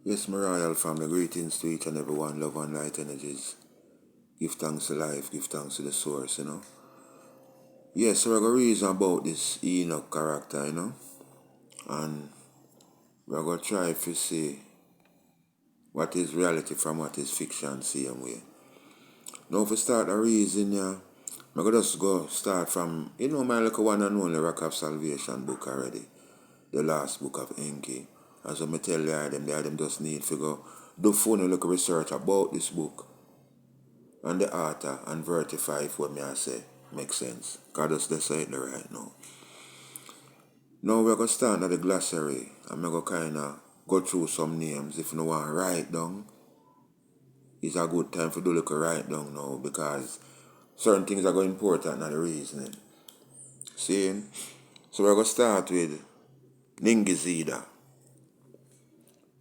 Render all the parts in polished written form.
Yes, my royal family, greetings to each and everyone, love and light energies. Give thanks to life, give thanks to the source. Yes, so we're going to reason about this Enoch character. And we're going to try to see what is reality from what is fiction, same way. Now, if we start a reason, I'm going to just go start from, my little one and only Rock of Salvation book already. The last book of Enki. As I tell them just need to go do phone look research about this book and the author and verify if what me I say makes sense. Because that's the side right now. Now we're going to start at the glossary and I'm going to kind of go through some names. If you want to write down, it's a good time for do look write down now because certain things are going important not the reasoning. See? So we're going to start with Ningizida,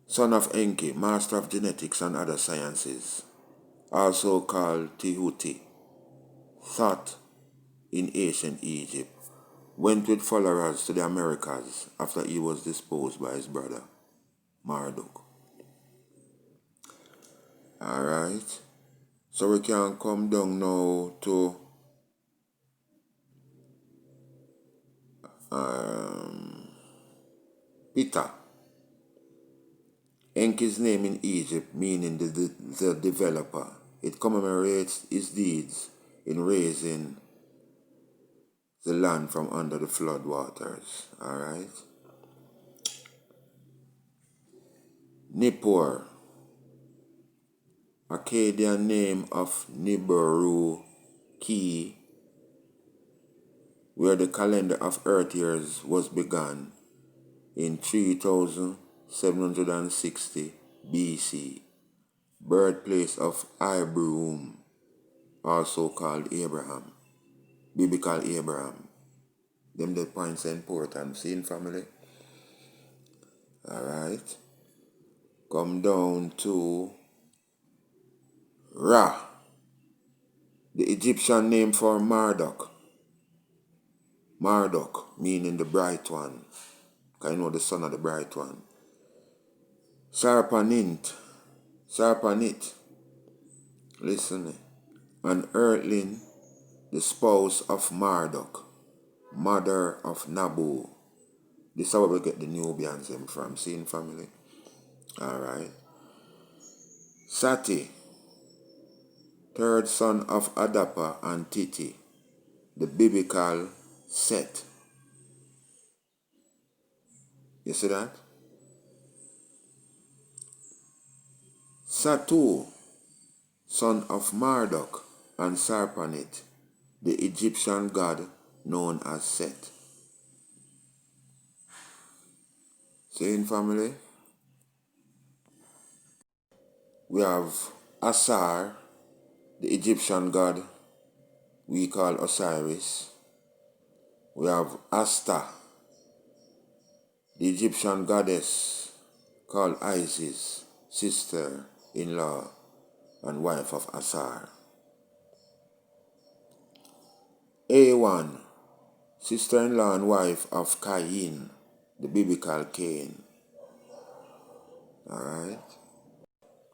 son of Enki, master of genetics and other sciences, also called Tehuti, thought in ancient Egypt, went with followers to the Americas after he was disposed by his brother, Marduk. Alright, so we can come down now to Peter. Enki's name in Egypt meaning the developer. It commemorates his deeds in raising the land from under the flood waters. Alright. Nippur, Akkadian name of Nibiru Ki, where the calendar of Earth years was begun in 3760 BC, birthplace of Abraham, also called Abraham, biblical Abraham. Them the points are important, seeing family? Alright. Come down to Ra, the Egyptian name for Marduk. Marduk, meaning the bright one. I know the son of the bright one. Sarpanit, listen, an earthling, the spouse of Marduk, mother of Nabu. This is how we get the Nubians from, seeing family? Alright. Sati, third son of Adapa and Titi, the biblical Set. You see that? Satu, son of Marduk and Sarpanit, the Egyptian god known as Set. Seeing family? We have Asar, the Egyptian god we call Osiris. We have Asta, the Egyptian goddess called Isis, sister-in-law and wife of Asar. A1, sister-in-law and wife of Cain, the biblical Cain. Alright.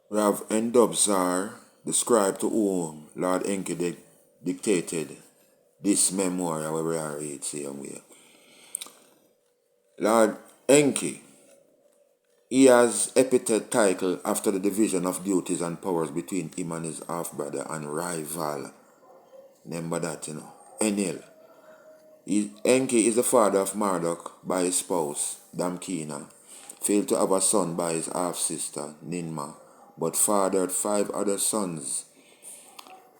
We have Endobzar, the scribe to whom Lord Enki dictated this memoir where we are read same way. Lord Enki, he has epithet title after the division of duties and powers between him and his half-brother and rival. Remember that, Enel. Enki is the father of Marduk by his spouse, Damkina, failed to have a son by his half-sister, Ninma, but fathered 5 other sons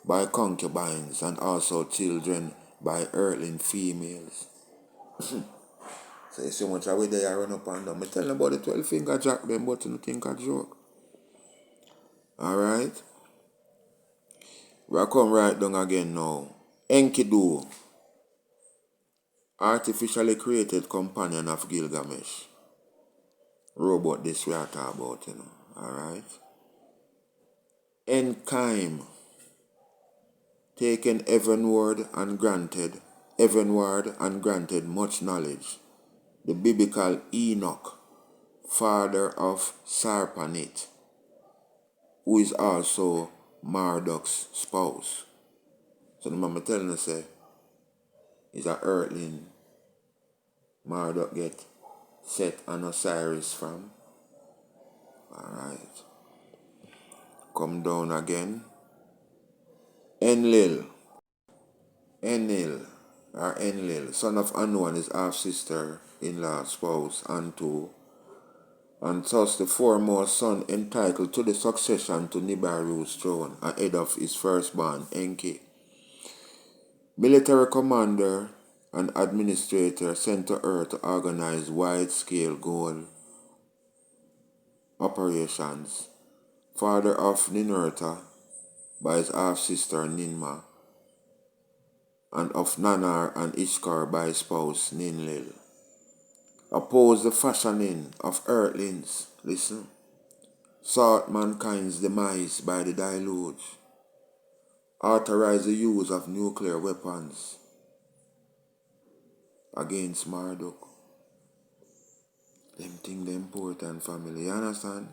by concubines and also children by earthling females. So you see much of way they run up and down. I tell them about the 12-finger jack them, but you don't think a joke. Alright? We'll come right down again now. Enkidu, artificially created companion of Gilgamesh. Robot this we are talking about, Alright? Enkiim, taken heavenward and granted much knowledge. The biblical Enoch, father of Sarpanit, who is also Marduk's spouse. So the mama telling us say is a earthling Marduk get Set and Osiris from. Alright. Come down again. Enlil, son of Anu and his half-sister-in-law spouse, Antu, and thus the foremost son entitled to the succession to Nibiru's throne, ahead of his firstborn, Enki. Military commander and administrator sent to Earth to organize wide-scale goal operations. Father of Ninurta by his half-sister Ninma, and of Nanar and Ishkar by his spouse Ninlil. Oppose the fashioning of earthlings, listen, sought mankind's demise by the deluge, authorize the use of nuclear weapons against Marduk. Them thing the important, family, you understand?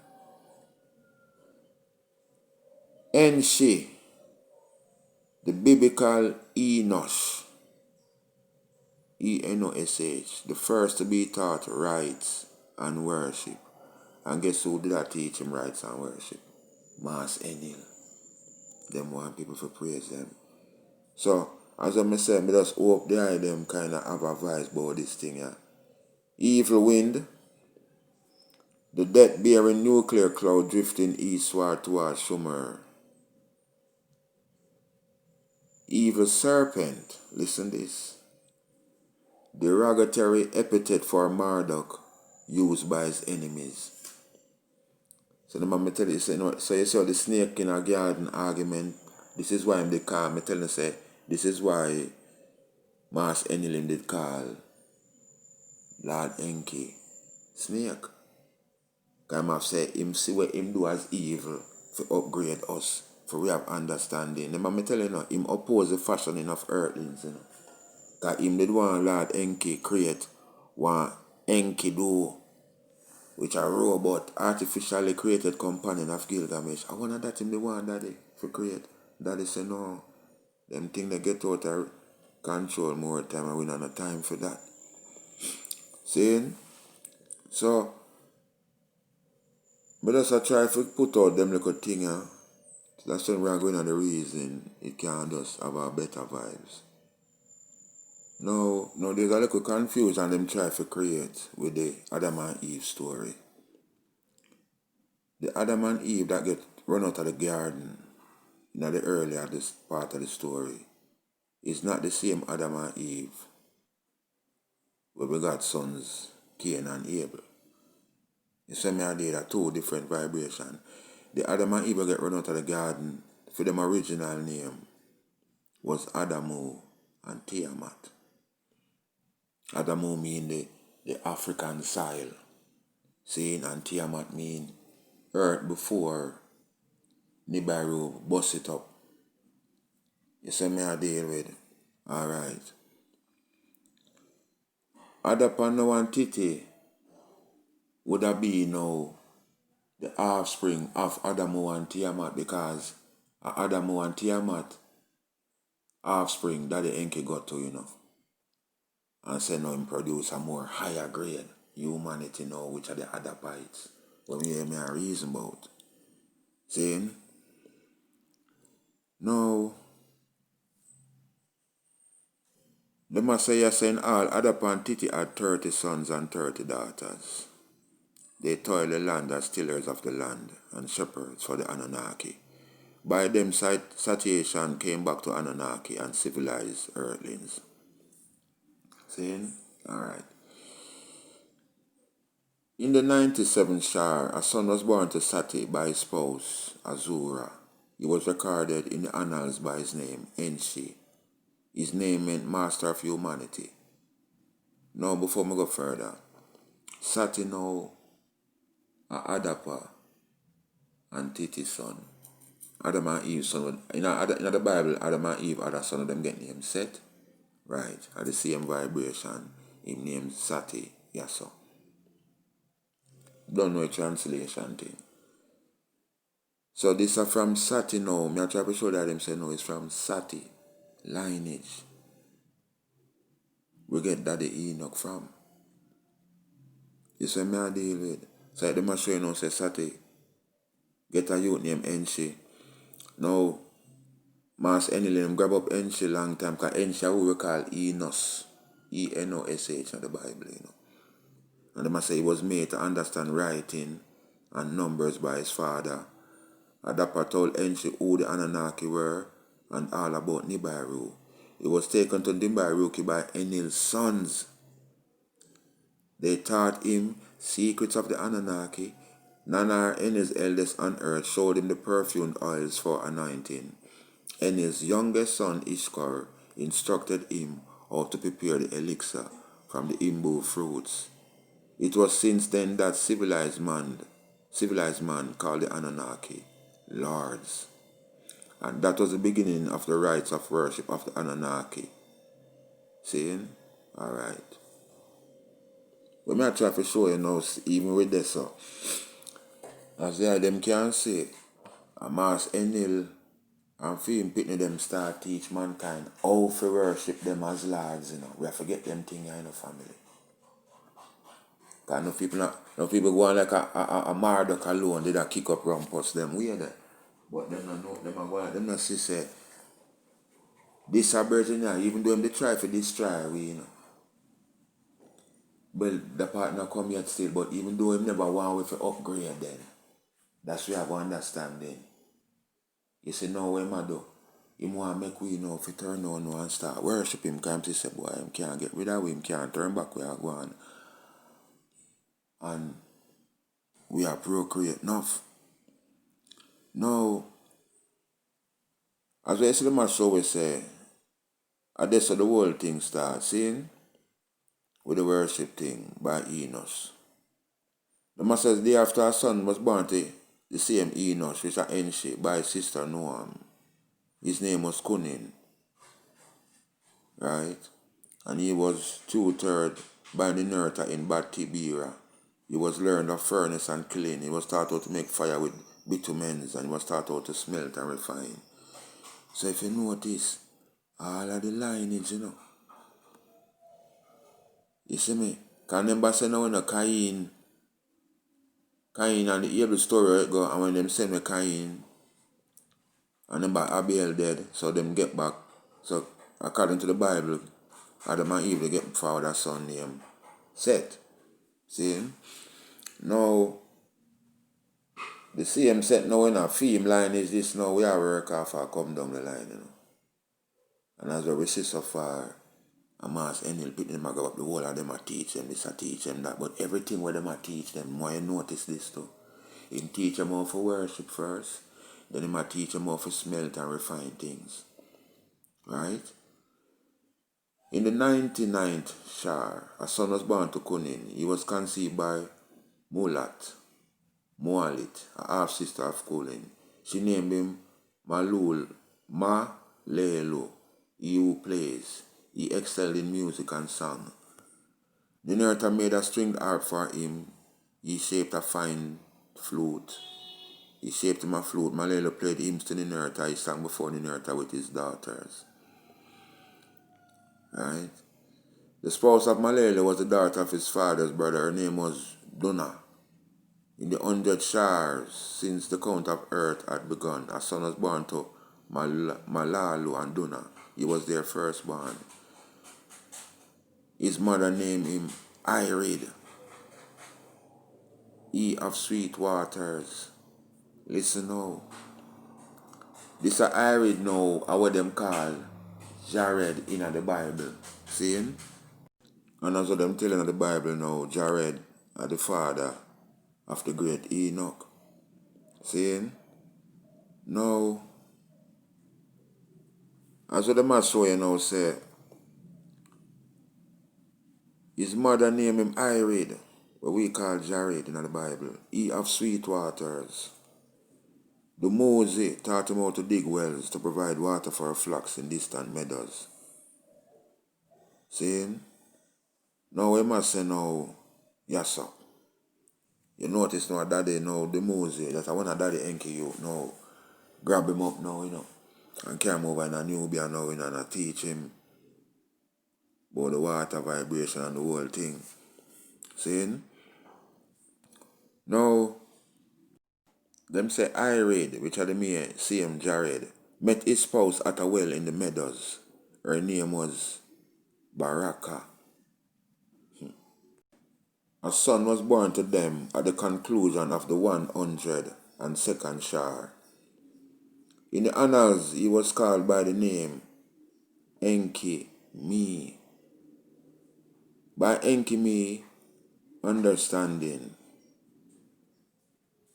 Enshi, the biblical Enoch, Enosh, the first to be taught rites and worship. And guess who did that teach him rites and worship? Mas Enil. Them want people to praise them. So, as I say, I just hope the eye them kind of have a voice about this thing. Yeah. Evil wind, the death-bearing nuclear cloud drifting eastward towards Sumer. Evil serpent, listen this. Derogatory epithet for Marduk used by his enemies. So the man tell you, so you saw the snake in a garden argument. This is why they call me telling you say this is why Mas Enilin did call Lord Enki snake. Because I say him see what him do as evil to upgrade us, for we have understanding. The man tell you him oppose the fashioning of earthlings, Because him did want Lord Enki create one Enkidu, which a robot, artificially created companion of Gilgamesh. I wonder that him the one daddy for create. Daddy say no. Them thing they get out of control more time and we don't have time for that. See? So, but just I try to put out them little thing. That's when we are going on the reason it can just have a better vibes. No, there's a little confusion them try to create with the Adam and Eve story. The Adam and Eve that get run out of the garden in the earlier this part of the story is not the same Adam and Eve where we got sons Cain and Abel. You see me idea that two different vibrations. The Adam and Eve get run out of the garden for them original name was Adamu and Tiamat. Adamu mean the African soil. Saying and Tiamat mean earth before Nibiru bust it up. You see me I deal with. Alright. Adapano and Titi would have been now the offspring of Adamu and Tiamat, because Adamu and Tiamat offspring that the Enki got to, and say now him produce a more higher grade humanity now, which are the Adapites. When we hear me a reason about. Saying, no, the Messiah saying all Adap and Titi had 30 sons and 30 daughters. They toil the land as tillers of the land and shepherds for the Anunnaki. By them satiation came back to Anunnaki and civilized earthlings. Saying? Alright. In the 97th Shar, a son was born to Sati by his spouse, Azura. He was recorded in the annals by his name, Enshi. His name meant master of humanity. Now, before we go further, Sati now Adapa and Titi's son. Adam and Eve's son. In the Bible, Adam and Eve had a son of them get named Set. Right. At the same vibration, him named Sati. Yes, sir. Don't know a translation thing. So this are from Sati now. Me I try to show that them say no, it's from Sati lineage. We get that the Enoch from. You see me I deal with. So them a show you now say Sati. Get a youth named Enshi. Now Mass Enil them grab up Enshi long time because Enshi who we call Enos. Enosh in the Bible, you know. And they must say he was made to understand writing and numbers by his father. Adapa told Enshi who the Anunnaki were and all about Nibiru. He was taken to Nibiru by Enil's sons. They taught him secrets of the Anunnaki. Nana, Enil's eldest on earth, showed him the perfumed oils for anointing. Enil's youngest son, Ishkar, instructed him how to prepare the elixir from the imbu fruits. It was since then that civilized man called the Anunnaki lords. And that was the beginning of the rites of worship of the Anunnaki. Seeing? Alright. But me I try to show you now, even with this, so, as they them can say, a Mass Enil and Fim Pitney them start teach mankind how to worship them as lords, you know. We have to get them things in the family. Because no people go on like a Marduk alone, they that kick up rumpus them way there. But them not know, them go on, them not see say, this a virgin now, even though they try to destroy we, you know. Well, the partner come yet still, but even though him never want to upgrade then, that's where I go understand then. You see now what him do? Him want to make we know if he turn on and start worship him, because he say, boy, him can't get rid of him, can't turn back where I go on. And we are procreate enough. Now, as I see the match always say, I guess the whole thing starts, seeing? With the worship thing by Enoch. The man says day after her son was born to the same Enoch, which are Enshi, by his sister Noam. His name was Kunin, right? And he was tutored by the Nerta in Bad Tibira. He was learned of furnace and killing. He was taught how to make fire with bitumens, and he was taught how to smelt and refine. So if you notice, all of the lineage, you know. You see me? Because remember saying now when Cain and the Abel story where it go, and when them send me Cain, and then by Abel dead, so them get back. So according to the Bible, Adam and Eve they get father son named Seth. See? Now the same Seth now in a theme line is this now we are work off or come down the line, you know. And as we see so far, a Mass Enil put them go up the whole of them a teach them this, a teach them that. But everything where them a teach them, why you notice this too? He teach them how to worship first, then he might teach them how to smelt and refine things. Right? In the 99th Shar, a son was born to Kunin. He was conceived by Mualit, a half-sister of Kunin. She named him Malelu, he who plays. He excelled in music and song. The Nerta made a stringed harp for him. He shaped a fine flute. He shaped him a flute. Malelu played hymns to the Nerta. He sang before the Nerta with his daughters. Right? The spouse of Malelu was the daughter of his father's brother. Her name was Duna. In the 100 Shars, since the count of earth had begun, a son was born to Malalu and Duna. He was their firstborn. His mother named him Irid, he of sweet waters. Listen now. This a Irid now, are what them call Jared in the Bible. See? And as what them telling in the Bible now, Jared are the father of the great Enoch. See? Now, as what them a show you now say, his mother named him Irid, what we call Jared in the Bible. He of sweet waters. The Moses taught him how to dig wells to provide water for flocks in distant meadows. See? Now we must say now, yes sir. You notice now daddy now the Moses, that's one of daddy Enki you now. Grab him up now, and carry him over in a Nubia now, and teach him about the water vibration and the whole thing. See? Now, them say Ired, which are the me, same Jared, met his spouse at a well in the meadows. Her name was Baraka. A son was born to them at the conclusion of the 102nd Shar. In the annals, he was called by the name Enki Me. By Enki Me, understanding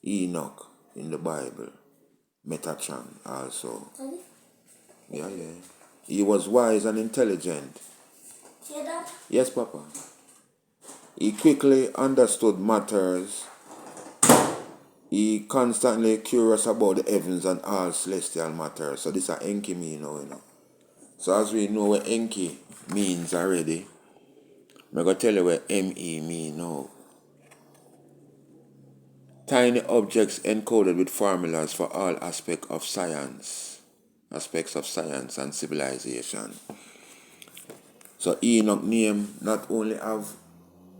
Enoch in the Bible, Metatron also. Yeah. He was wise and intelligent. Yeah, Dad? Yes, Papa. He quickly understood matters. He constantly curious about the heavens and all celestial matters. So this is Enki Me now, So as we know what Enki means already, I'm going to tell you what ME mean now. Tiny objects encoded with formulas for all aspects of science and civilization. So Enoch name not only have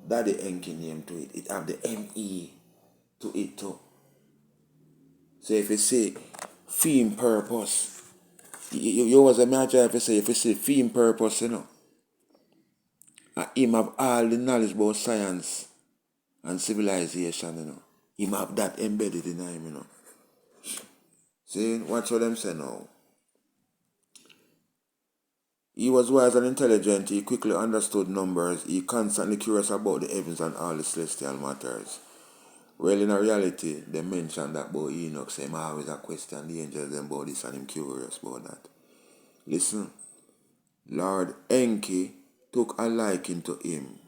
Daddy Enki name to it, it have the ME to it too. So if you say theme purpose, you always imagine if you say theme purpose, and him have all the knowledge about science and civilization, Him have that embedded in him, See, watch what them say now. He was wise and intelligent, he quickly understood numbers, he constantly curious about the heavens and all the celestial matters. Well, in reality, they mentioned that about Enoch, say, I always a question the angels them about this and him curious about that. Listen, Lord Enki took a liking to him.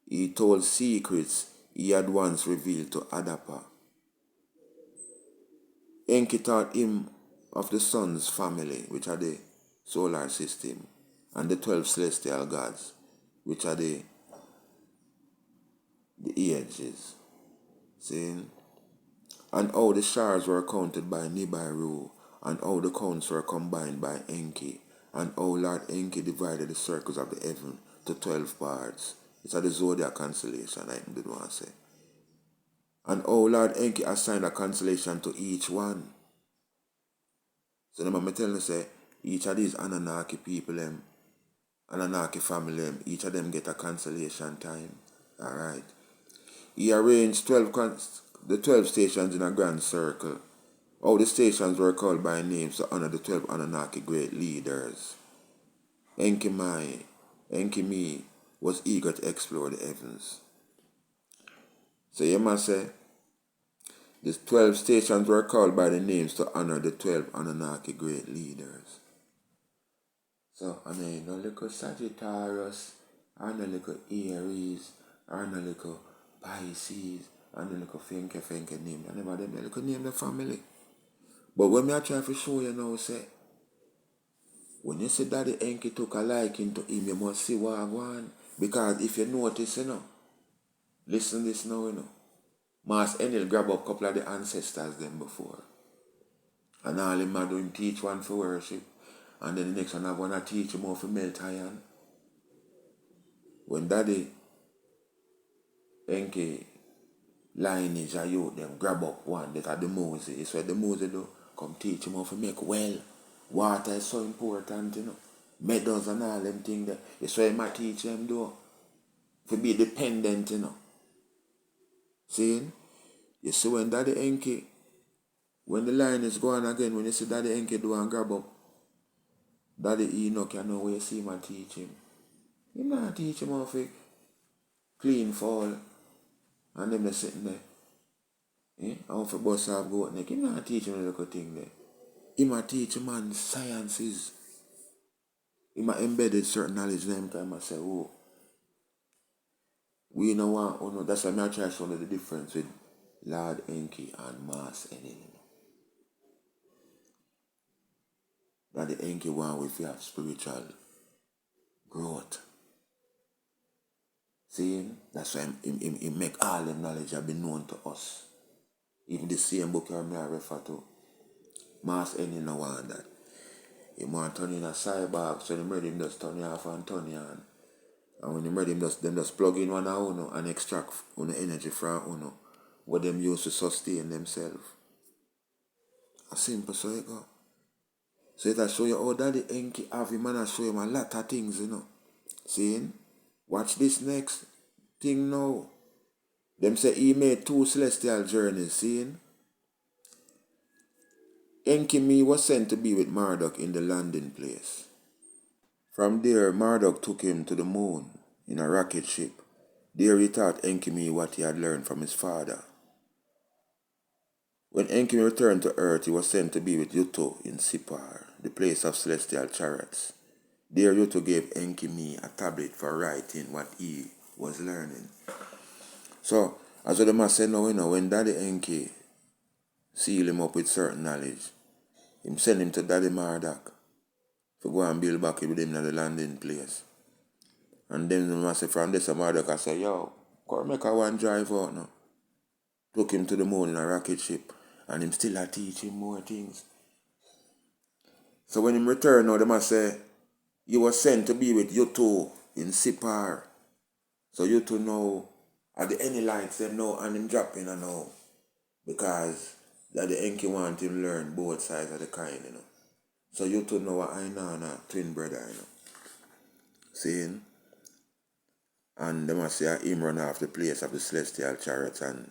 He told secrets he had once revealed to Adapa. Enki taught him of the sun's family, which are the solar system, and the 12 celestial gods, which are the ages. See? And how the shards were counted by Nibiru, and how the counts were combined by Enki, and how Lord Enki divided the circles of the heaven to 12 parts. It's a the zodiac constellation, I did want to say. And how Lord Enki assigned a constellation to each one. So then I'm telling you, say, each of these Anunnaki people, Anunnaki family, each of them get a constellation time. Alright. He arranged the 12 stations in a grand circle. All the stations were called by names to honor the 12 Anunnaki great leaders. Enki Me was eager to explore the heavens. So you must say, the 12 stations were called by the names to honor the 12 Anunnaki great leaders. So, I mean, no little Sagittarius, or no little Aries, or no little Pisces, and no little Finke name. I never them little name the family. But when I try to show you now, say, when you see Daddy Enki took a liking to him, you must see what I want. Because if you notice, listen this now, Mas Enel grab up a couple of the ancestors them before. And all him do him teach one for worship. And then the next one have one to teach him how to melt iron. When Daddy Enki lineage a youth them grab up one that are the Moses. It's what the Moses do. Come teach him how to make well. Water is so important, Meadows and all them things there. It's what him teach them do. To be dependent, See? You see when Daddy Enki, when the line is going again, when you see Daddy Enki do and grab up, Daddy Enoch, you know where you see him teach him. You not teach him how to clean fall. And them they sitting there. How to bust off goat neck. You not teach him a little thing there. He might teach him man sciences. He might embedded certain knowledge in them time and say, oh, we know what, oh no, that's why I try to show the difference with Lord Enki and Mas Enel. That the Enki one with you have spiritual growth. See, that's why he make all the knowledge have been known to us. Even the same book I refer to, Mass any no one that. He want to turn in a cyborg, so him ready him just turn it off and turn it on. And when him ready them just plug in one of uno and extract uno energy from uno, what them use to sustain themselves. As simple so it go. So it show you how Daddy Enki have him and I show him a lot of things, Seeing? Watch this next thing now. Them say he made 2 celestial journeys, seeing? Enki was sent to be with Marduk in the landing place. From there, Marduk took him to the moon in a rocket ship. There he taught Enki what he had learned from his father. When Enki returned to earth, he was sent to be with Yuto in Sipar, the place of celestial chariots. There Yuto gave Enki a tablet for writing what he was learning. So, as the man said now, when Daddy Enki seal him up with certain knowledge, him send him to Daddy Marduk to go and build back with him in the landing place. And then the man say from this Marduk I say, yo, come make a one drive out now. Took him to the moon in a rocket ship and him still a teach him more things. So when him return now, the man say, you was sent to be with Yuto in Sipar. So Yuto know at the any lights them know and him drop in and know. Because that the Enki want him learn both sides of the kind, So Yuto know what I know, twin brother, Seeing? And they must say him run off the place of the celestial chariots and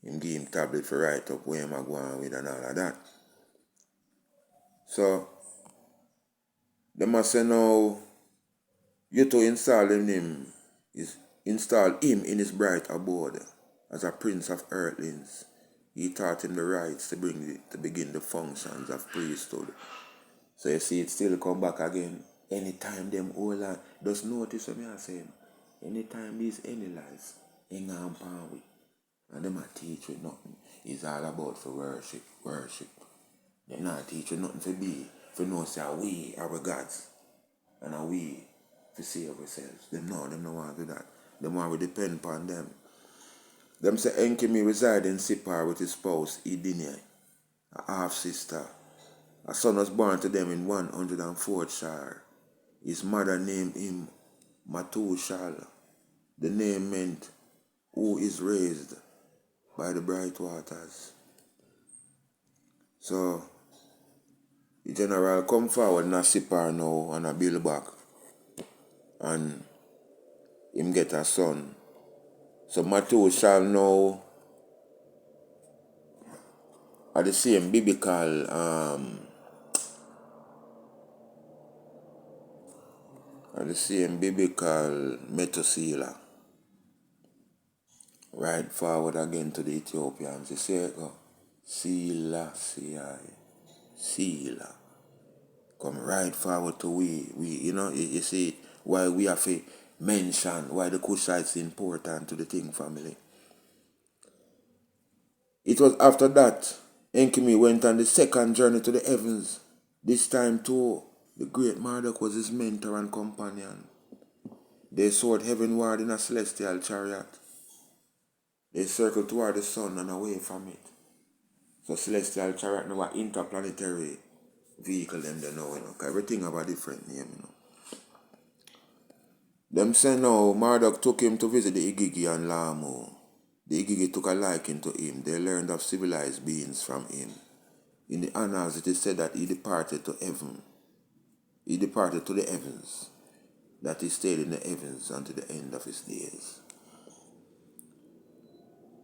him give him tablet for write up where him a go on with and all of that. So they must say now you to install him in his bright abode as a prince of earthlings. He taught him the rights to begin the functions of priesthood. So you see it still come back again. Anytime them all are, just notice what I say. Anytime these any lies hang on pan with and them a teach with nothing. It's all about for worship. They not teach you nothing for know say we are our gods. And we to save ourselves. Them no want to do that. Them want to depend upon them. Them say Enki reside in Sipar with his spouse Edinia, a half sister. A son was born to them in 104th Shire. His mother named him Matushal. The name meant who is raised by the bright waters. So the general come forward in a Sipar now and a build back. And him get a son. So Matushal now are the same biblical Methuselah. Right forward again to the Ethiopians. They say it go. Sila. Come right forward to we. You see why we have to mention why the Kushites important to the Thing family. It was after that Enki went on the second journey to the heavens. This time too, the great Marduk was his mentor and companion. They soared heavenward in a celestial chariot. They circled toward the sun and away from it. So celestial chariot now an interplanetary vehicle them they know, Everything have a different name, Them say now Marduk took him to visit the Igigi and Lamu. The Igigi took a liking to him. They learned of civilized beings from him. In the annals it is said that he departed to heaven. He departed to the heavens. That he stayed in the heavens until the end of his days.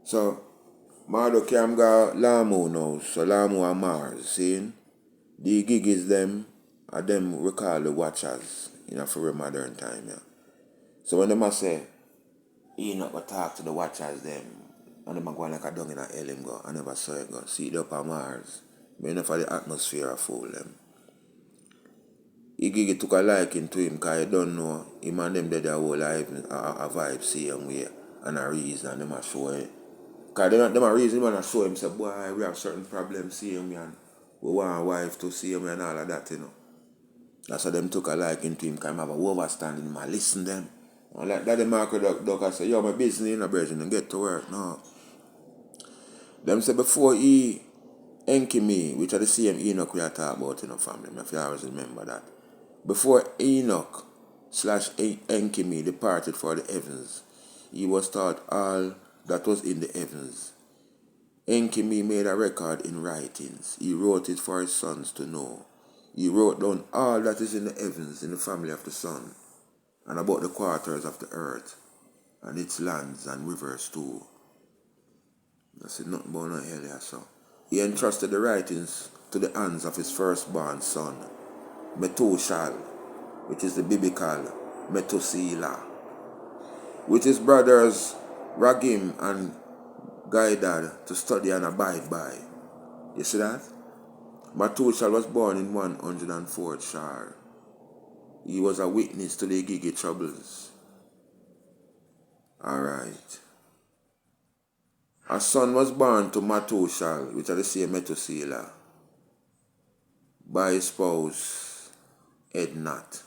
So Marduk can go Lamu now. So Lamu and Mars, seeing? The Igigis them are them we call the Watchers in a very modern time, So when them say Enoch will talk to the Watchers them and them go like a dung in a hell him go, I never saw it go. See it up on Mars. But enough of the atmosphere a fool them. Igigi took a liking to him because he don't know him and them did a whole life a vibe same way and a reason them a show it. Because them a reason him and a show him say, boy, we have certain problems same way and we want a wife to see him and all of that, That's why them took a liking to him because him have a overstanding him and listen them And like Daddy Marco Duck, I say, yo, my business in a bridge and get to work. No. Them say before he Enki me, which are the same Enoch we are talking about in our family, if you always remember that. Before Enoch slash Enki me departed for the heavens, he was taught all that was in the heavens. Enki me made a record in writings. He wrote it for his sons to know. He wrote down all that is in the heavens in the family of the sun, and about the quarters of the earth, and its lands and rivers too. I said nothing about no earlier, so. He entrusted the writings to the hands of his firstborn son, Methuselah, which is the biblical Methuselah, with his brothers Ragim and Gaidad to study and abide by. You see that? Methuselah was born in 104th Shar. He was a witness to the Gigi troubles. Alright. A son was born to Methuselah, which are the same Methuselah, by his spouse Enoch.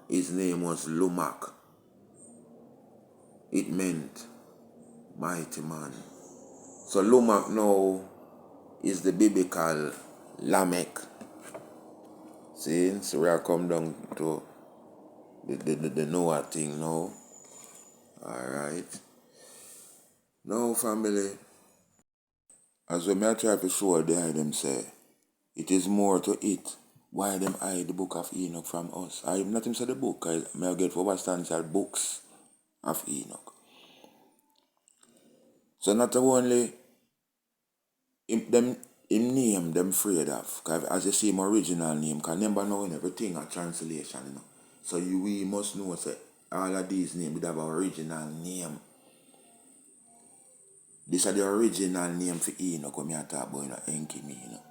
His name was Enoch. It meant mighty man. So Enoch now is the biblical Lamech. See, so we are come down to the Noah thing now. Alright. Now family, as we may try to show there them say, it is more to it. Why them hide the book of Enoch from us? I am not him say the book, I may get for what stands as books of Enoch. So not only him name them afraid of, because as you see my original name, because remember now in everything a translation, you know. So we must know say all of these names would have an original name. This is the original name for Enoch when I talk about, you know, Enki me, you know.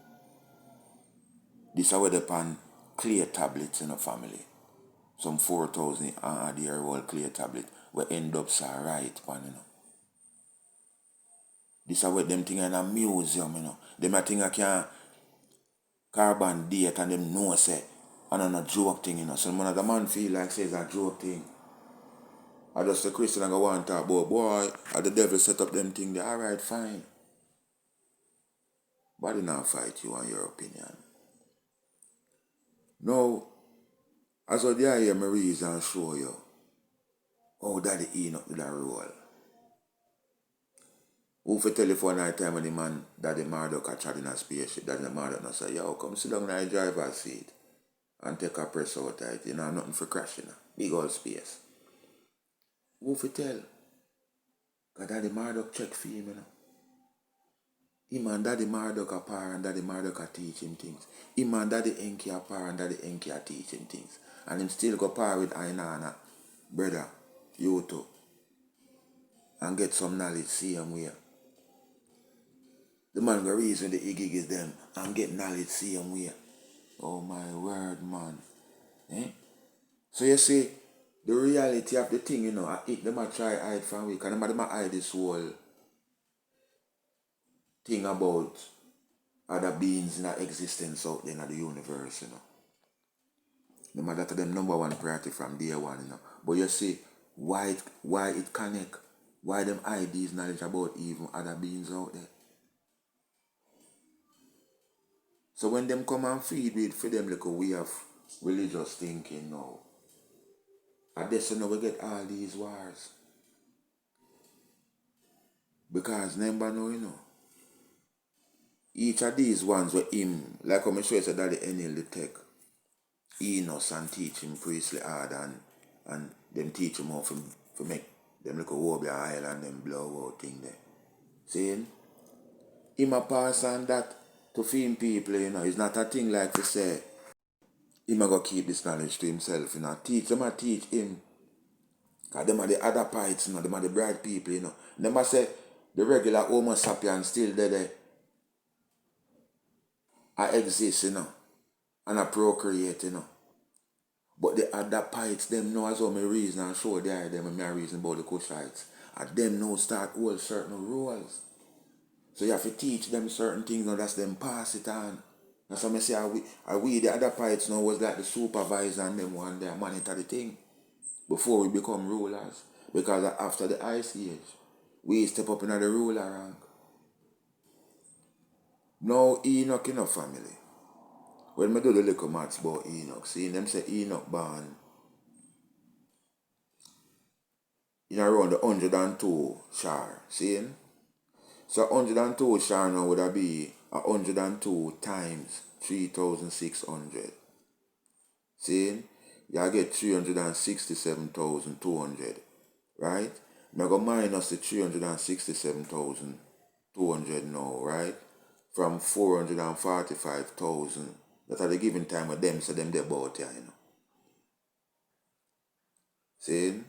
This is where they pan clay tablets in a family. Some 4,000 year old clay tablet where end up so right pan, you know. This is where them thing in a museum, you know. Them a thing I can carbon date and them know say and on a joke thing, you know. So when the man feel like says a joke thing. I just the Christian and go want to talk about boy, the devil set up them thing there. Alright, fine. But I not fight you on your opinion. Now, as I hear my reason show you how Daddy Enoch did a roll. Who for telephone night time when the man Daddy Marduk a chat in a spaceship, Daddy Marduk not say, yo, come sit down in the driver's seat and take a press out of it. You know, nothing for crashing. Big old space. Who for tell? Because Daddy Marduk check for him, you know. Him and Daddy Marduk a par and Daddy Marduk a teach him things. Him and Daddy Enki a par and Daddy Enki a teach him things. And him still go par with Ainana, brother, you too. And get some knowledge, see him where. The man go reason the igig is them and get knowledge, see him where. Oh my word, man. Eh? So you see, the reality of the thing, you know, them a try hide from we, because them a hide this whole thing about other beings in our existence out there in the universe, you know. No matter to them number one priority from day one, you know. But you see, why it connect, why them hide these knowledge about even other beings out there. So when them come and feed with for them like a way of religious thinking now, I guess you know we get all these wars. Because remember now, you know, each of these ones were him, like I'm sure said that the Enel the tech, Enoch and teach him priestly hard and them teach him how to make them like a Wobia Island and them blow out thing there. See? Him a pass on that to feed people, you know. It's not a thing like to say, him a go keep this knowledge to himself, you know. Them a teach him. Because them are the other pites, you know, them are the bright people, you know. Them a say the regular Homo sapiens still there, I exist, you know. And I procreate, you know. But the other pites, them know as well my reason and show there them and my reason about the Kushites. And them know start hold certain rules. So you have to teach them certain things, now that's them pass it on. That's why I say we the other pites now was like the supervisor and them one there monitor the thing. before we become rulers. Because after the Ice Age, we step up in the ruler rank. Now Enoch in a family. When I do the little maths about Enoch, see them say Enoch born in around the 102 shar. See? So 102 shar now would have be 102 times 3,600. See? You get 367,200. Right? Now go minus the 367,200 now, right? From 445,000. That at the given time of them, so them they bought here, See?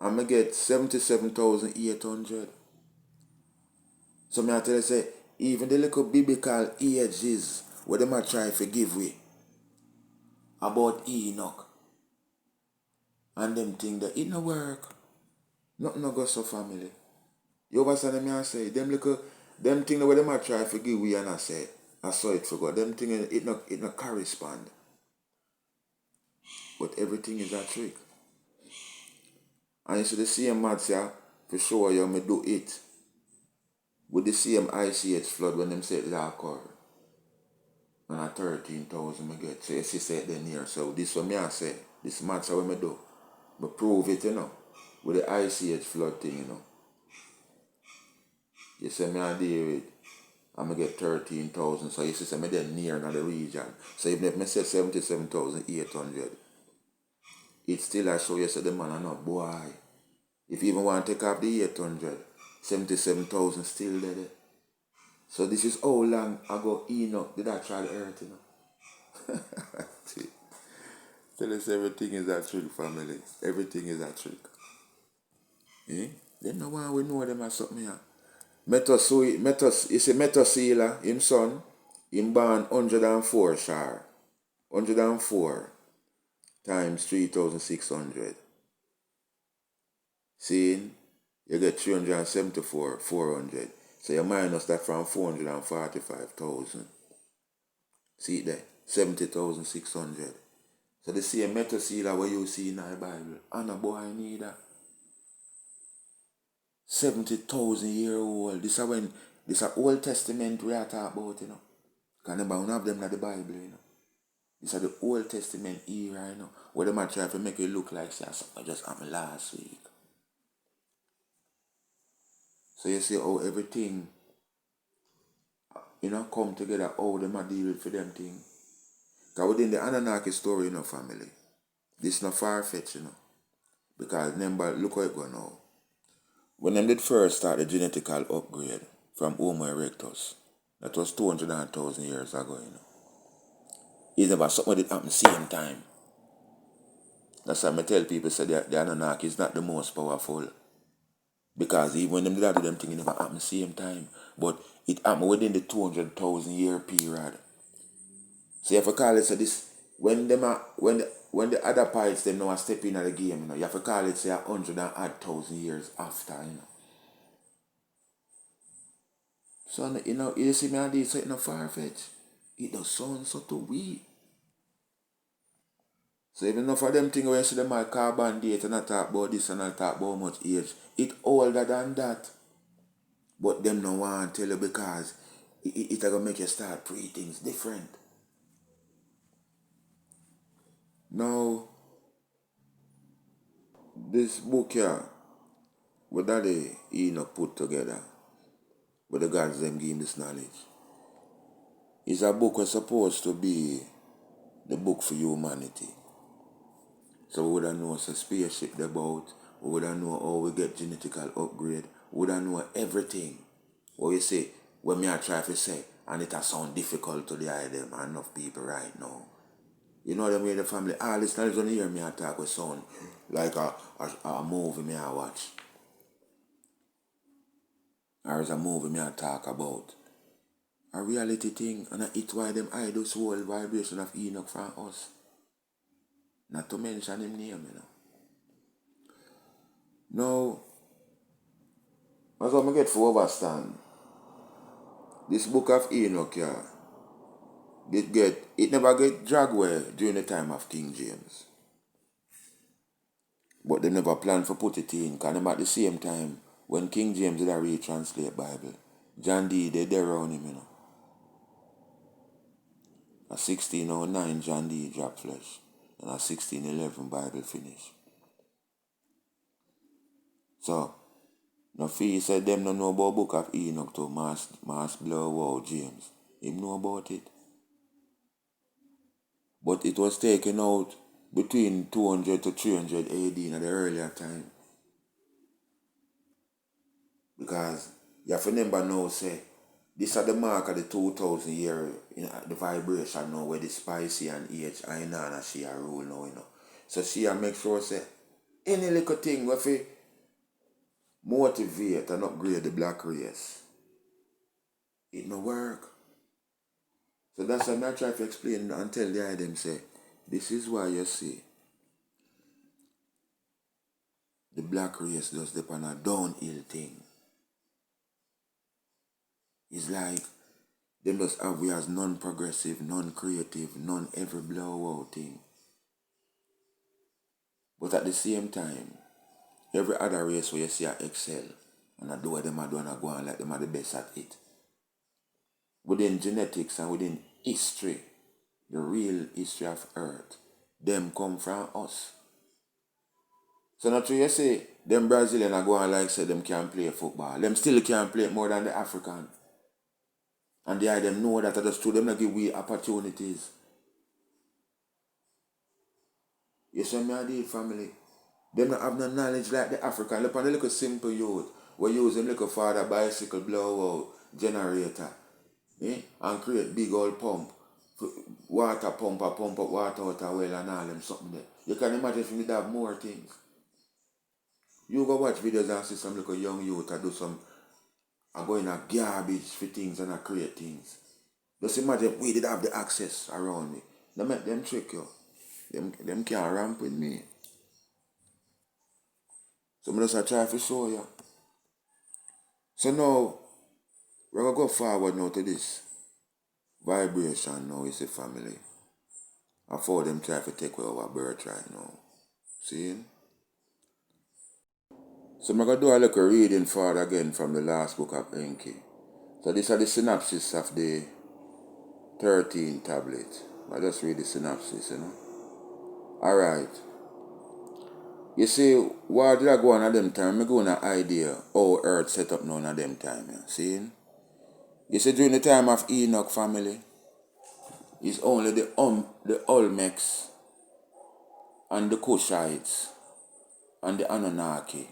I'm going to get 77,800. So I tell you, say, even the little biblical ages where they might try to give we about Enoch. And them think that it no work. Nothing no go so family. You understand me I say? Them thing that where they might try to give we and I say, I saw it for God. Them thing it no correspond. But everything is a trick. And you see the same maths here, for sure you may do it. With the same ICH flood when them say it occur. And at 13,000 I get. So you see say it then here. So this one me I say, this maths how I do. But prove it, with the ICH flood thing, You say me I deal with, I'm going to get 13,000. So you see say me then near in the region. So even if I say 77,800, it still I show you say the man are not boy. If you even want to take off the 800, 77,000 still there. So this is how long ago Enoch did I try the earth, See, tell us everything is a trick, family. Everything is a trick. Then no one we know them as something here. Methuselah, him son, him born 104 shar. 104 times 3,600. See, you get 374, 400. So you minus that from 445,000. See it there? 70,600. So the same Methuselah where you see in the Bible. And a boy neither. 70,000-year-old. This is when this is Old Testament we are talking about, Because remember, we don't have them in the Bible, This is the Old Testament era, where they might try to make it look like something just happened last week. So you see how everything, come together, how they might deal with for them thing. Because within the Anunnaki story, family, this is not far-fetched, Because remember, look how it go now. When them did first start the genetical upgrade from Homo erectus, that was 200,000 years ago, It's never something that happened same time. That's why I tell people say that the Anunnaki is not the most powerful. Because even when them did them thing, it never happened same time. But it happened within the 200,000 year period. So you have to call it, so this, when the other pilots them now are stepping in the game, you have to call it, say, 100,000 years after, So, you see me and this, so it's not far-fetched. It does sound so to we. So even enough of them things where you see them all carbon date and I talk about this and I talk about how much age, it older than that. But them no want to tell you because it going to make you start pre things different. Now, this book here, what Daddy Enoch put together, what the gods them give him this knowledge, is a book that's supposed to be the book for humanity. So we would have know a spaceship about, we would have know how we get genetical upgrade, we would have know everything. What you say, when me I try to say, and it has sound difficult to the eye them and enough people right now. You know them way the family, all this knowledge when you hear me I talk with sound like a movie me I watch. Or as a movie me I talk about. A reality thing, and it's why them hide this whole vibration of Enoch from us. Not to mention him name, Now, as I get for overstand, this book of Enoch here, it never get dragged away during the time of King James. But they never planned for put it in, because at the same time, when King James did a retranslate Bible, John D, they there around him, At 1609, John D dropped flesh. And at 1611, Bible finished. So, no fee said them no know about book of Enoch to Mass Blow Wow James. Him know about it. But it was taken out between 200 to 300 AD in the earlier time. Because you have to remember now, say, this is the mark of the 2000 year, the vibration now where the spicy and age, I know, and she a rule now, So she a make sure, say, any little thing where fi motivate and upgrade the black race, it no work. So that's why I try to explain and tell the them, say, this is why you see the black race just depend on a downhill thing. It's like them just have we as non-progressive, non-creative, non-ever blowout thing. But at the same time, every other race where you see a excel, and I do what them are doing and go on like them are the best at it. Within genetics and within history, the real history of Earth, them come from us. So not true you say, them Brazilian are going like say them can play football. Them still can play it more than the African. And they them know that I just told them to give we opportunities. You see me, I did family. Them not have no knowledge like the African. Look on the little simple youth. We use them little father bicycle blowout generator. And create big old pump. Water pump up water out of well and all them something there. You can imagine if we have more things. You go watch videos and see some little young youth that do some are going a garbage for things and create things. Just imagine if we did have the access around me. They make them trick you. Them can't ramp with me. So I just try to show you. So now, we're going to go forward now to this vibration now is a family. I for them try to take away our birthright now. See? So I'm going to do a little reading for again from the last book of Enki. So these are the synopsis of the 13 tablet. I just read the synopsis, Alright. You see, what did I go on at them time? I go on an idea how Earth set up now at them time. See? You see, during the time of Enoch family, it's only the Olmecs and the Kushites and the Anunnaki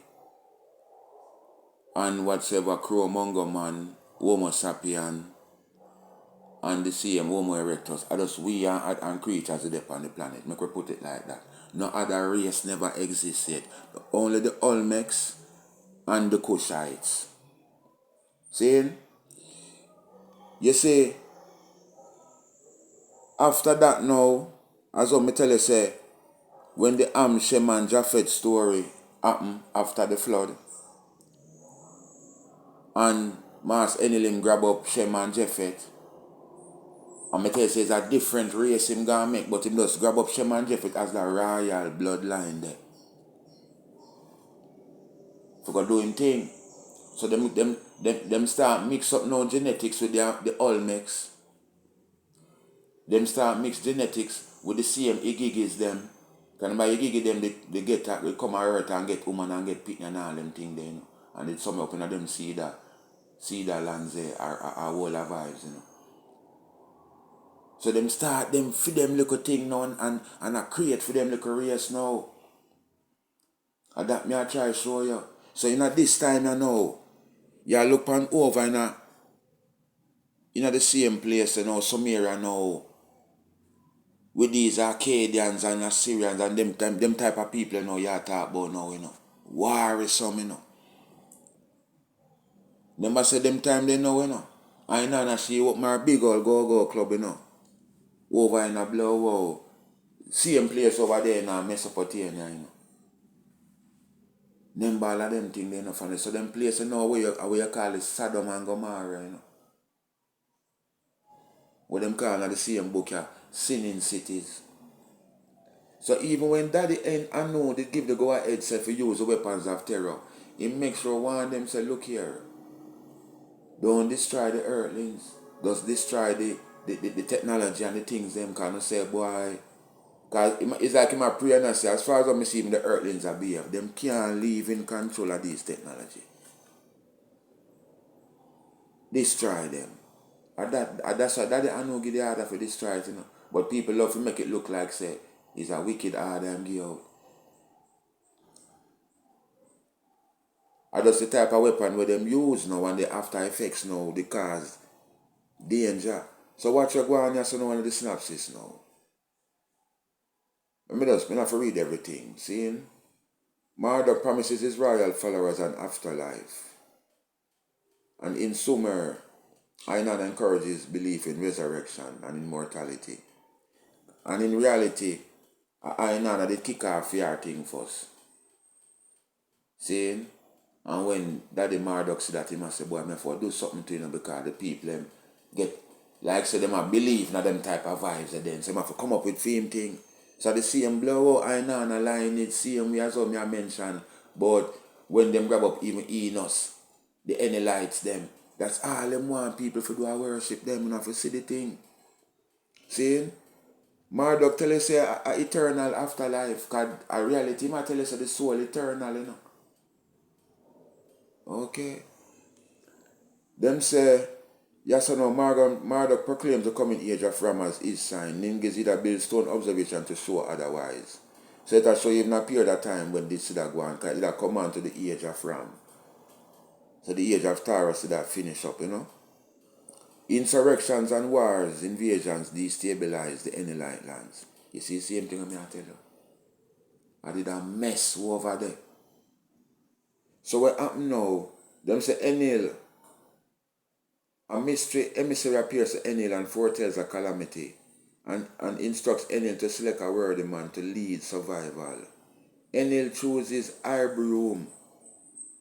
and whatsoever Cro-Mongo man, Homo sapien, and the same Homo erectus are just we and creatures that are on the planet. Make we put it like that. No other race never existed. Only the Olmecs and the Kushites. See? You see, after that now, as I tell you say, when the Shem and Japheth story happened after the flood, and Mars Enelim grab up Shem and Japheth, and I tell you say it's a different race him gonna make, but him just grab up Shem and Japheth as the royal bloodline there. For God do him thing. So them start mix up now genetics with the Olmecs. Them start mix genetics with the same Igigis them. Because by Igigi them they get they come on earth and get woman and get picking and all them things there, And it's some up in them cedar lands there are whole of vibes, So them start them for them little thing now and I create for them little race now. And that me I try to show you. So this time you look on over in the same place, Sumeria now, with these Arcadians and Assyrians and them type of people you talk about now, War is some, Remember say them time they know, I know she open my big old go club, over in a blow, same place over there in Mesopotamia, Remember all of them things they funny. So them places where you call it Sodom and Gomorrah, What them call the same book, Sinning Cities. So even when Daddy and know they give the go ahead say for use the weapons of terror, he makes sure one of them say, look here, don't destroy the earthlings. Just destroy the technology and the things them kind of say, boy. Because it's like him a pray and I say, as far as I'm seeing the earthlings are behave, them can't live in control of this technology. Destroy them. That's why Daddy I know give the order for destroy it, you know. But people love to make it look like say it's a wicked order and give out. And that's the type of weapon where them use now and the after effects now, they cause danger. So what you go on here, so now one of the synopsis now. I have to read everything. See? Marduk promises his royal followers an afterlife. And in Sumer, Enoch encourages belief in resurrection and immortality. And in reality, Enoch did kick off your thing first. See? And when Daddy Marduk see that, he must say, boy, I have to do something to because the people them get, like say, them a believe in them type of vibes and then. So I have to come up with theme thing. So the same blow out Enoch and line it, same way as how I mentioned. But when them grab up even Enoch, the Enelites them, that's all them want people to do a worship them and have to see the thing. See? Marduk tell us say a eternal afterlife, because a reality might tell us the soul eternal, you know. Okay. Them say, yes or no, Marduk proclaims the coming age of Ram as his sign. Ninges either build stone observation to show otherwise. So it will show even a period of time when this should go on, because it will come on to the age of Ram. So the age of Taurus should finish up, you know. Insurrections and wars, invasions destabilize the Enelite lands. You see the same thing I tell you. I did a mess over there. So what happened now? Them say Enel, a mystery emissary appears to Enel and foretells a calamity and instructs Enel to select a worthy man to lead survival. Enel chooses Ibroom,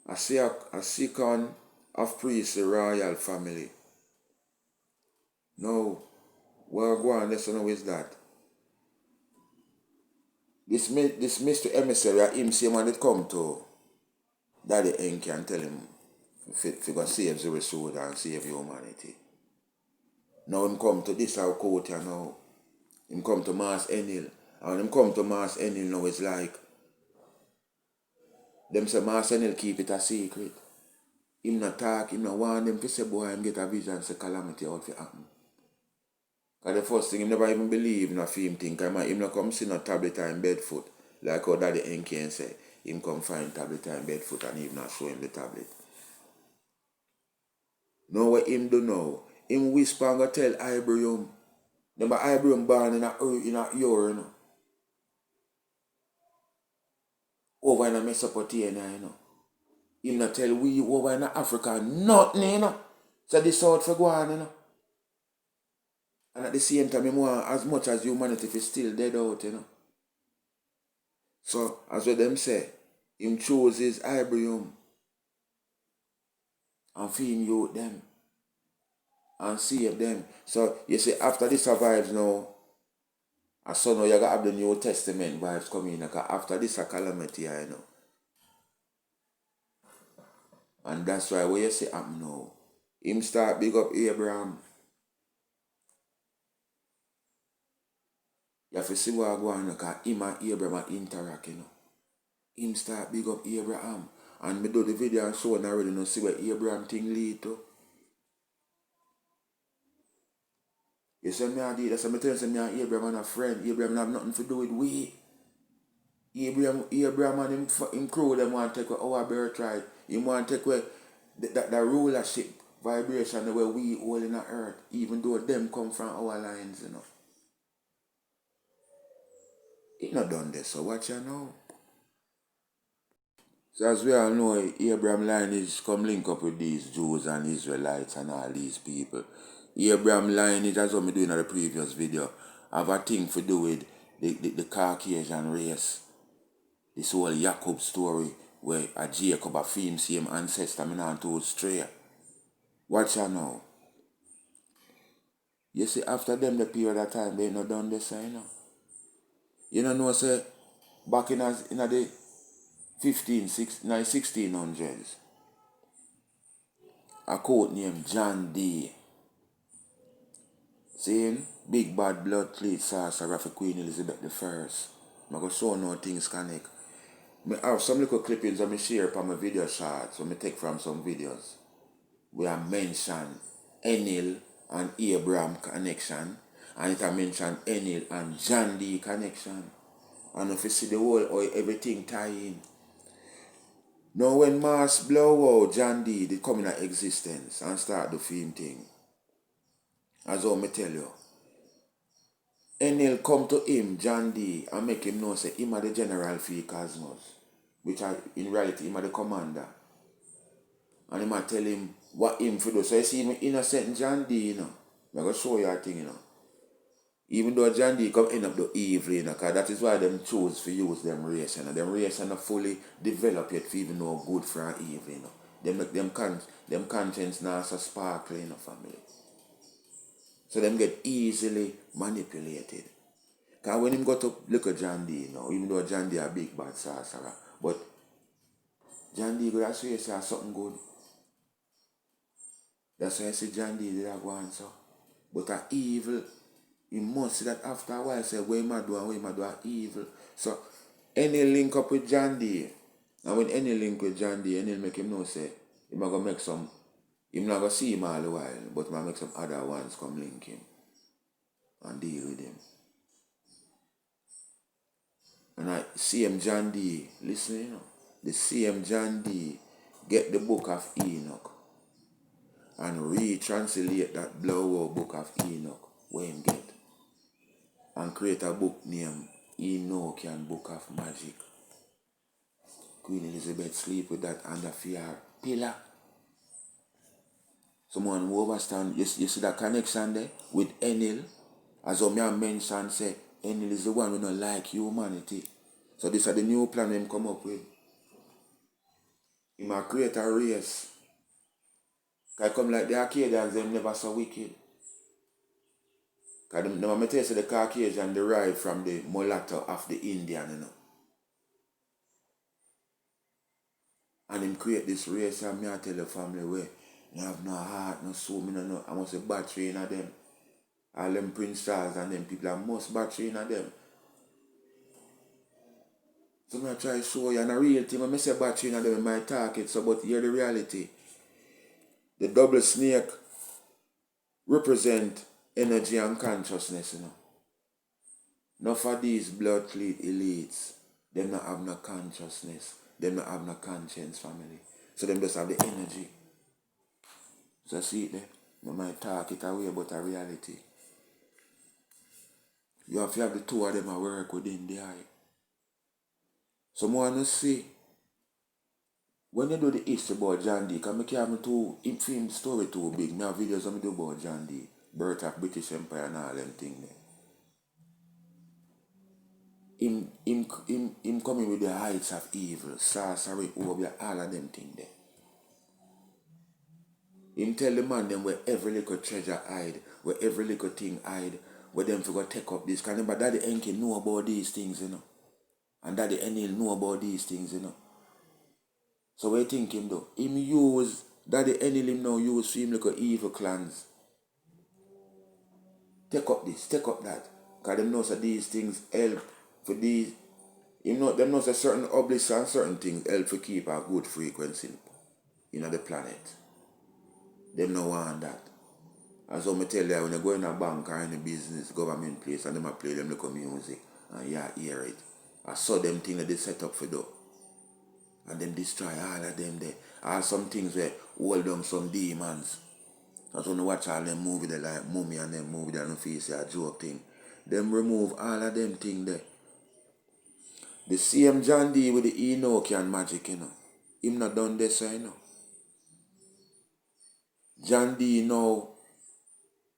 a second of priests the royal family. Now, where go on, let's know is that. This mystery emissary, him same one that come to Daddy Enki and tell him if he go save the sword and save humanity. Now him come to this our court here now. Him come to Mass Enel. And when him come to Mass Enel now, it's like them say Mass Enel keep it a secret. Him not talk, him not want them to say boy him get a vision say calamity out to happen. Because the first thing him never even believe in a film thing. Because him not come see no tablet in bedfoot. Like how Daddy Enki say. Him come find tablet in bedfoot and him not show him the tablet. Now what him do now? Him whisper and go tell Ibroom. Remember Ibroom born in a year, you know. Over in Mesopotamia, you know. Him not tell we over in Africa nothing, you know. So this out for go on, you know. And at the same time, him want as much as humanity is still dead out, you know. So as what them say, him chooses Ibroom and feed you them and save them. So you see after this survives now, and so now you gotta have the New Testament vibes coming in, because after this a calamity, you know. And that's why what you see happen now. Him start big up Abraham. You have to see what go on, because him and Abraham interact, you know. Him start big up Abraham. And me do the video and show and already know see where Abraham thing lead to. You see me I did, that's what I tell you, me and Abraham and a friend. Abraham have nothing to do with we. Abraham and him crew, them want to take away our birthright. He want to take away the rulership vibration the way we all in the earth, even though them come from our lines, you know. It not done this, so watch you know. So as we all know, Abraham line is come link up with these Jews and Israelites and all these people. Abraham line is, as we doing in the previous video, have a thing to do with the Caucasian race. This whole Jacob story where a Jacob a film same ancestor me not told stray. Watch you now. You see after them the period of time they not done this, you know. You know say back in the 1600s, a court named John Dee, saying big bad blood cleat sorcerer for Queen Elizabeth I. I'm going to show no things connect. I have some little clippings I share from my video shots, I take from some videos. We have mentioned Enil and Abraham connection, and it have mentioned Enil and John Dee connection. And if you see the whole or everything tie in. Now when Mars blow out John Dee, they come into existence and start the film thing. As I tell you. Enel come to him, John Dee, and make him know say him are the general for the cosmos. Which are in reality him are the commander. And him a tell him what him for do. So you see him innocent John Dee, I'm going to show you a thing, Even though John Dee come end up the evil, because that is why them choose to use them race, Them race are not fully developed yet to even know good from evil, Them make them conscience now so sparkly, family. So them get easily manipulated. Because when him go to look at John Dee, even though John Dee a big bad sorcerer, but John Dee go to say something good. That's why I say John Dee did that go on so. But a evil, you must see that after a while say, what am I doing evil. So any link up with John Dee, and when any link with John Dee, any make him know say, him not gonna make some, him not gonna see him all the while, but him make some other ones come link him and deal with him. And I see him John Dee, listen, the CM John Dee get the book of Enoch and retranslate that blowout book of Enoch where him get and create a book named Enochian Book of Magic. Queen Elizabeth sleep with that under fear pillar. Someone who understand, you see that connection there with Enil, as I mentioned, say Enil is the one who don't like humanity. So this is the new plan him come up with. He might create a race. Because come like the Arcadians, them never so wicked. Because them tell you the Caucasian derived from the mulatto of the Indian, And him create this race, and me I tell the family where you have no heart, no soul, I must have battery in them. All them Prince Charles and them people have most battery in them. So I try to show you, and a real thing, when I say battery in them, I might talk it, so but hear the reality. The double snake represent energy and consciousness, None of these blood cleat elites, them not have no consciousness, them not have no conscience, family. So them just have the energy. So see it there. You might talk it away, but a reality. You have to have the two of them at work within the eye. Someone will see, when you do the history about John Dee, because I can't have two film story too big. I have videos I do about John Dee, birth of British Empire and all them things there. Him coming with the heights of evil, sorcery, over all of them things there. Him tell the man them where every little treasure hide, where every little thing hide, where them for go take up this. Because Daddy Enki know about these things, And Daddy Enil know about these things, So what you think him do? Him use, Daddy Enil him now use for him like evil clans. Take up this, take up that. Because them know that these things help for these. Them know that certain obelisks and certain things help to keep a good frequency in the planet. Them no want that. As I tell you, when you go in a bank or in a business, government place, and them play them local music, and you hear it. I saw them things that they set up for do. And them destroy all of them there. Or some things where hold down some demons. That's when you watch all them movie they like Mummy and them movie that don't face a joke thing. Them remove all of them things there. The same John Dee with the Enochian magic, Him not done this, John Dee now,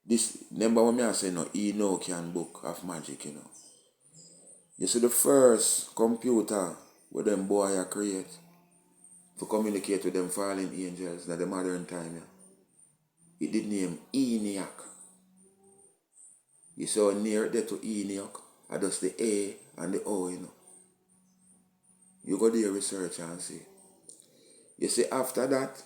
this, remember what I say, Enochian book of magic, You see the first computer where them boy create to communicate with them fallen angels in the modern time, It did name Enoch. You saw near there to Enoch, I just the A and the O, you know. You go there research and see. You see, after that,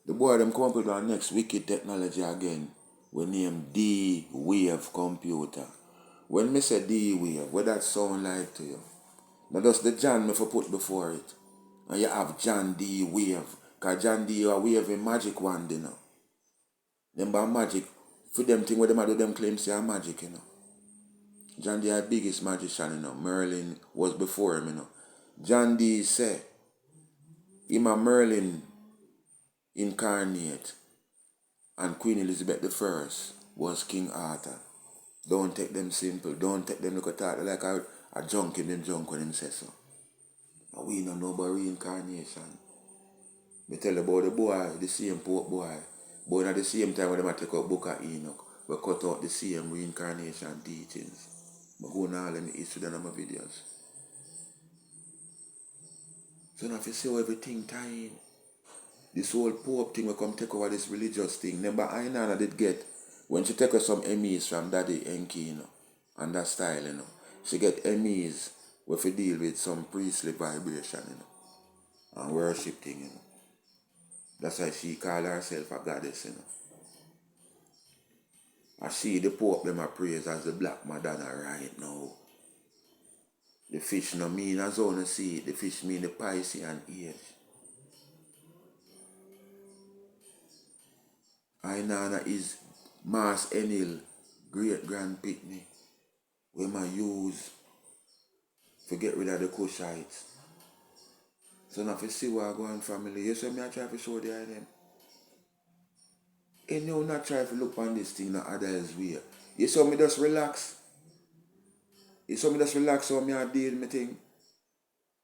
the boy them come up with our next wicked technology again. We name D-Wave computer. When me say D-Wave, what that sound like to you? Now that's the John me for put before it. And you have John D Wave. Cause John D a wave a magic wand, you know. Them by magic. For them thing where them do them claims say a magic, you know. John D a biggest magician, you know. Merlin was before him, you know. John D say him a Merlin incarnate and Queen Elizabeth I was King Arthur. Don't take them simple. Don't take them look at that like a junk in them junk when him say so. And we don't know about reincarnation. Me tell you about the boy, the same Pope boy. But at the same time when they take out book of Enoch, we cut out the same reincarnation teachings. I go now let me history than my videos. So now if you see how everything tie in, this whole Pope thing will come take over this religious thing. Remember Ainana did get when she take some Emmys from Daddy Enki, you know, and that style, you know. She get Emmys where she deal with some priestly vibration, you know, and worship thing, you know. That's why she call herself a goddess, you know. I see the Pope them a praise as the Black Madonna right now. The fish no mean as how you see it. The fish mean the Piscean age. Ainana is Mars Enil great grand pitney. We ma use to get rid of the Kushites. So now if you see what I go on family, you see me I try to show the them. And you not try to look on this thing no other's way. You saw me just relax. You saw me just relax how me I deal with my thing.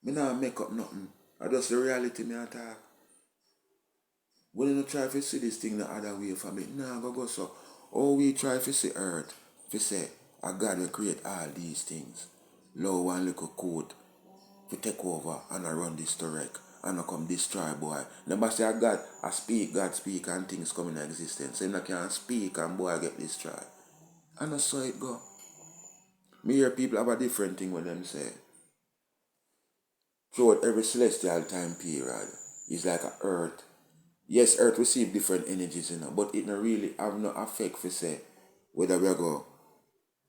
Me not make up nothing. I just the reality me I talk. When you try to see this thing the other way from it, nah go so. Oh we try to see earth. To say, I God will create all these things. Low one little code to take over and I run this to wreck. And I come destroy boy. Never say God speak and things come into existence. So I can speak and boy get destroyed. And I saw it go. Me hear people have a different thing when them say. Throughout every celestial time period, it's like a earth. Yes, earth receive different energies, you know, but it not really have no effect for say whether we go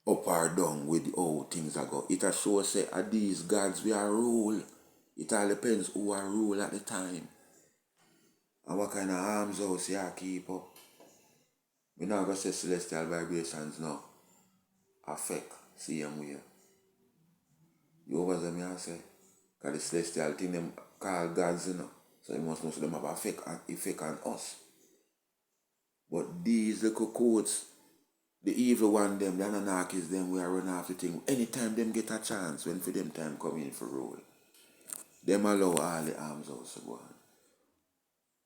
up or down with how things are go. It a show say are these gods we are rule. It all depends who are rule at the time. And what kind of arms house you keep up. We not gonna say celestial vibrations now affect same way. You over me I say? Because the celestial thing them call gods, you know. So you must know so them have effect on us. But these little codes, the evil one them, the Anunnakis them, we are run off the thing. Anytime them get a chance, when for them time come in for rule, them allow all the arms house to go on.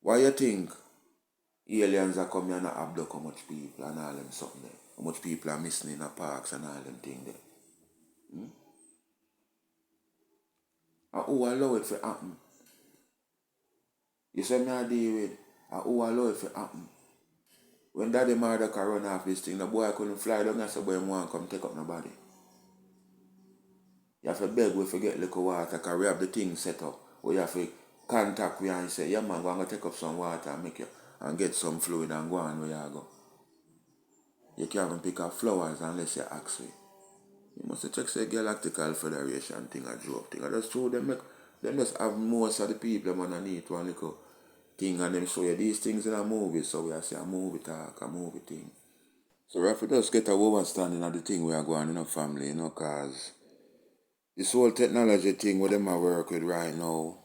Why you think aliens are coming and abduct how much people and all them something there? How much people are missing in the parks and all them thing there? And who allow it to happen? You say me I deal with, and who allow it to happen? When Daddy mother can run off this thing, the boy couldn't fly down and say boy want come take up nobody. You have to beg we forget little water because we have the thing set up. Where you have to contact we and say, yeah man, go and take up some water and make you and get some fluid and go on where you go. You can't even pick up flowers unless you ask me. You must check say Galactical Federation thing a joke thing. I just show them just have most of the people them underneath one little thing and them show you these things in a movie, so we are say a movie talk, a movie thing. So we have to just get a understanding of the thing we are going in our family, you know, cause this whole technology thing what them are work with right now,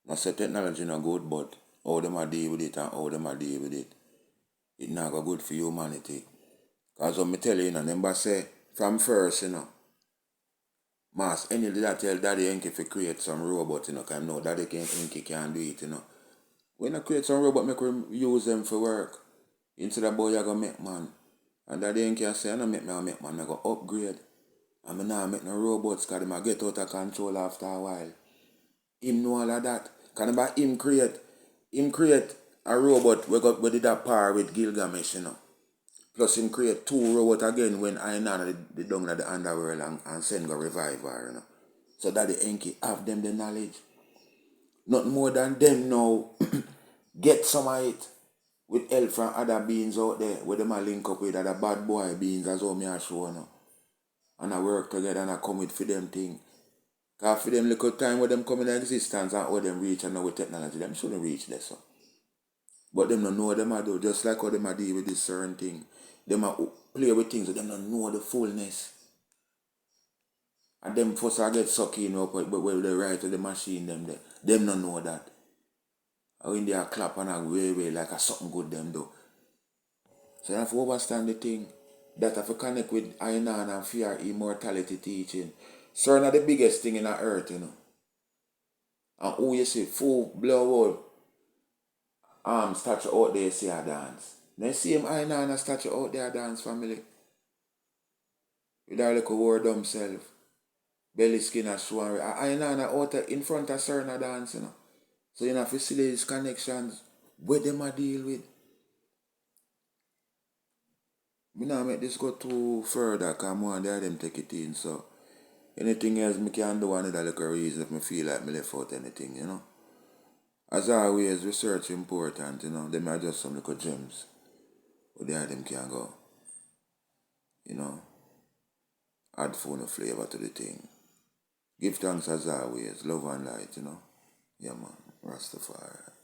I say technology not good, but how them are deal with it and how them are deal with it, it not go good for humanity. Cause what me tell you, them say from first, you know, Mass, any did I tell Daddy Enki to create some robot, you know, cause no Daddy Enki can't do it, you know. When I create some robot, make we use them for work. Instead of boy, I go make man. And Daddy Enki say, I don't make man, I go upgrade. And I now make no robots, cause them get out of control after a while. Him know all of that. Can about him create a robot we did a par with Gilgamesh, you know. Plus him create two robots again when I know the down at the underworld and send go revive her, you know. So that the Enki have them the knowledge. Not more than them now get some of it with help from other beings out there where them a link up with other bad boy beings as how me a show now. And I work together and I come with for them thing. Cause for them little time where them come in existence and how them reach and now with technology, them shouldn't reach this. So. But them don't know what them a do, just like how them a deal with this certain thing. Them a play with things, but them don't know the fullness. And them first I get sucked in up but where they write to the machine them there. Them don't know that. Or when they a clap and a way like a something good them do. So you have to understand the thing. That if you connect with Ainan and fear immortality teaching. Certain are the biggest thing in the earth, you know. And who you see, full blow out statue out there see a dance. Then see him Ainan a statue out there dance family. With our little word themselves. Belly skin and swan. Ainan out in front of certain dance, you know. So you have to see these connections. Where them a deal with. Me not make this go too further because I want them take it in. So anything else me can do another little reason if me feel like me left out anything, you know. As always, research important, you know. Them are just some little gems. But there them can go. You know. Add phone flavor to the thing. Give thanks as always. Love and light, you know. Yeah man. Rastafari.